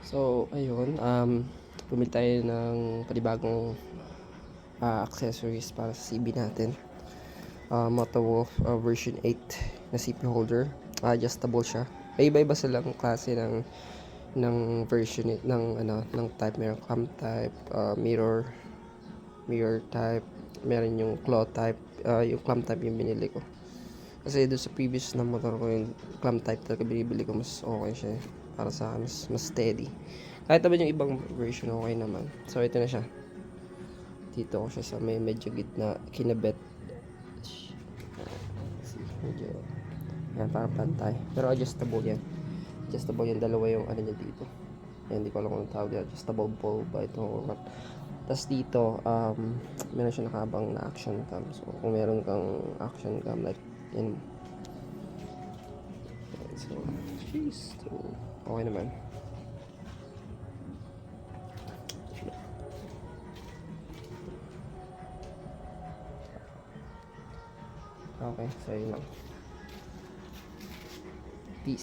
So, ayun, bumili tayo ng panibagong accessories para sa CB natin. Motowolf version 8 na CP holder. Adjustable siya. May iba-iba silang klase ng version ng type. Mayroong clamp type, mirror type, meron yung claw type. Yung clamp type yung binili ko. Kasi doon sa previous na motor ko, yung clamp type talaga binibili ko, mas okay siya para sa akin, mas steady. Kahit naman yung ibang version okay naman. So ito na siya. Dito ko siya sa may medyo gitna kinabet. Medyo yan, parang pantay. Pero adjustable yan. Adjustable yan, dalawa yung ano niya dito. Yan, hindi ko alam kung anong tawag yan. Adjustable ball ba ito or what. Tapos dito, meron siya nakabang na action cam. So kung meron kang action cam like yan. So, jeez. So, okay naman. Okay, so yun lang.